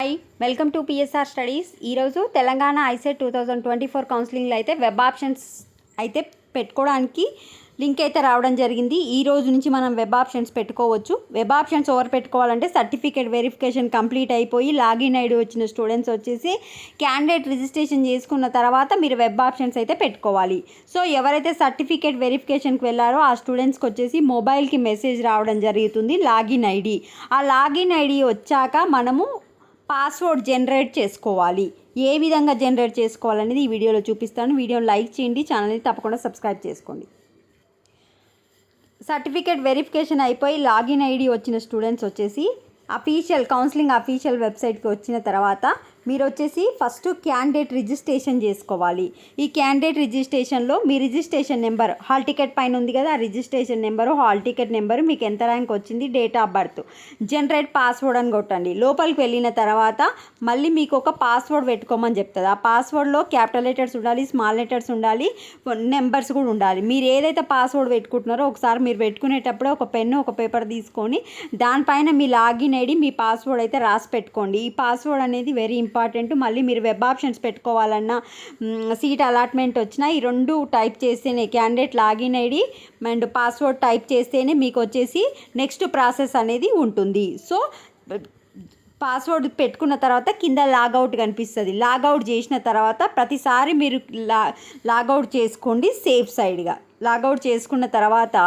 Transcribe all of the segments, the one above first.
Hi, welcome to PSR studies. ఈరోజు Telangana ICET 2024 కౌన్సిలింగ్లో అయితే వెబ్ ఆప్షన్స్ అయితే పెట్టుకోవడానికి లింక్ అయితే రావడం జరిగింది. ఈ రోజు నుంచి మనం వెబ్ ఆప్షన్స్ పెట్టుకోవచ్చు. వెబ్ ఆప్షన్స్ ఎవరు పెట్టుకోవాలంటే సర్టిఫికేట్ వెరిఫికేషన్ కంప్లీట్ అయిపోయి లాగిన్ ఐడి వచ్చిన స్టూడెంట్స్ వచ్చేసి క్యాండిడేట్ రిజిస్ట్రేషన్ చేసుకున్న తర్వాత మీరు వెబ్ ఆప్షన్స్ అయితే పెట్టుకోవాలి. సో ఎవరైతే సర్టిఫికేట్ వెరిఫికేషన్కి వెళ్ళారో ఆ స్టూడెంట్స్కి వచ్చేసి మొబైల్కి మెసేజ్ రావడం జరుగుతుంది లాగిన్ ఐడి. ఆ లాగిన్ ఐడి వచ్చాక మనము పాస్వర్డ్ జనరేట్ చేసుకోవాలి. ఏ విధంగా జనరేట్ చేసుకోవాలనేది ఈ వీడియోలో చూపిస్తాను. వీడియోని లైక్ చేయండి, ఛానల్ని తప్పకుండా సబ్స్క్రైబ్ చేసుకోండి. సర్టిఫికేట్ వెరిఫికేషన్ అయిపోయి లాగిన్ ఐడి వచ్చిన స్టూడెంట్స్ వచ్చేసి కౌన్సిలింగ్ అఫీషియల్ వెబ్సైట్కి వచ్చిన తర్వాత మీరు వచ్చేసి ఫస్ట్ క్యాండిడేట్ రిజిస్ట్రేషన్ చేసుకోవాలి. ఈ క్యాండిడేట్ రిజిస్ట్రేషన్లో మీ రిజిస్ట్రేషన్ నెంబర్ హాల్ టికెట్ పైన ఉంది కదా, ఆ registration number, hall ticket number, మీకు ఎంత ర్యాంక్ వచ్చింది, date of birth, generate password అని కొట్టండి. లోపలికి వెళ్ళిన తర్వాత మళ్ళీ మీకు ఒక పాస్వర్డ్ పెట్టుకోమని చెప్తుంది. ఆ పాస్వర్డ్లో క్యాపిటల్ లెటర్స్ ఉండాలి, స్మాల్ లెటర్స్ ఉండాలి, నెంబర్స్ కూడా ఉండాలి. మీరు ఏదైతే పాస్వర్డ్ పెట్టుకుంటున్నారో ఒకసారి మీరు పెట్టుకునేటప్పుడు ఒక పెన్ను ఒక పేపర్ తీసుకొని దానిపైన మీ లాగిన్ ఐడి మీ పాస్వర్డ్ అయితే రాసి పెట్టుకోండి. ఈ పాస్వర్డ్ అనేది వెరీ ఇంపార్టెంట్. మళ్ళీ మీరు వెబ్ ఆప్షన్స్ పెట్టుకోవాలన్నా సీట్ అలాట్మెంట్ వచ్చినా ఈ రెండు టైప్ చేస్తేనే, candidate login ID and password type చేస్తేనే మీకు వచ్చేసి నెక్స్ట్ ప్రాసెస్ అనేది ఉంటుంది. సో పాస్వర్డ్ పెట్టుకున్న తర్వాత కింద లాగౌట్ కనిపిస్తుంది. లాగౌట్ చేసిన తర్వాత ప్రతిసారి మీరు లాగౌట్ చేసుకోండి సేఫ్ సైడ్గా. లాగౌట్ చేసుకున్న తర్వాత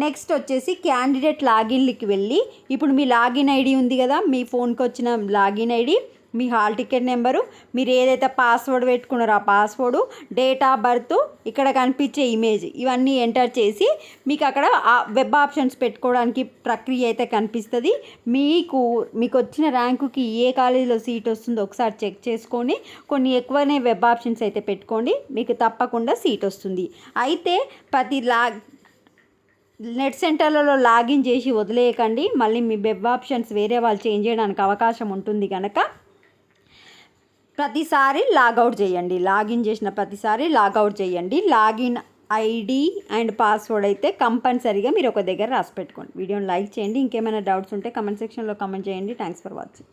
నెక్స్ట్ వచ్చేసి క్యాండిడేట్ లాగిన్కి వెళ్ళి ఇప్పుడు మీ లాగిన్ ఐడి ఉంది కదా, మీ ఫోన్కి వచ్చిన లాగిన్ ఐడి, మీ హాల్ టికెట్ నెంబరు, మీరు ఏదైతే పాస్వర్డ్ పెట్టుకున్నారో ఆ పాస్వర్డు, డేట్ ఆఫ్ బర్త్, ఇక్కడ కనిపించే ఇమేజ్, ఇవన్నీ ఎంటర్ చేసి మీకు అక్కడ వెబ్ ఆప్షన్స్ పెట్టుకోవడానికి ప్రక్రియ అయితే కనిపిస్తుంది. మీకు వచ్చిన ర్యాంకుకి ఏ కాలేజీలో సీట్ వస్తుందో ఒకసారి చెక్ చేసుకొని కొన్ని ఎక్కువనే వెబ్ ఆప్షన్స్ అయితే పెట్టుకోండి, మీకు తప్పకుండా సీట్ వస్తుంది. అయితే నెట్ సెంటర్లలో లాగిన్ చేసి వదిలేయకండి. మళ్ళీ మీ వెబ్ ఆప్షన్స్ వేరే వాళ్ళు చేంజ్ చేయడానికి అవకాశం ఉంటుంది కనుక ప్రతిసారి లాగౌట్ చేయండి. లాగిన్ చేసిన ప్రతిసారి లాగౌట్ చేయండి. లాగిన్ ఐడి అండ్ పాస్వర్డ్ అయితే కంపల్సరీగా మీరు ఒక దగ్గర రాసి పెట్టుకోండి. వీడియోని లైక్ చేయండి. ఇంకేమైనా డౌట్స్ ఉంటే కమెంట్ సెక్షన్లో కమెంట్ చేయండి. Thanks for watching.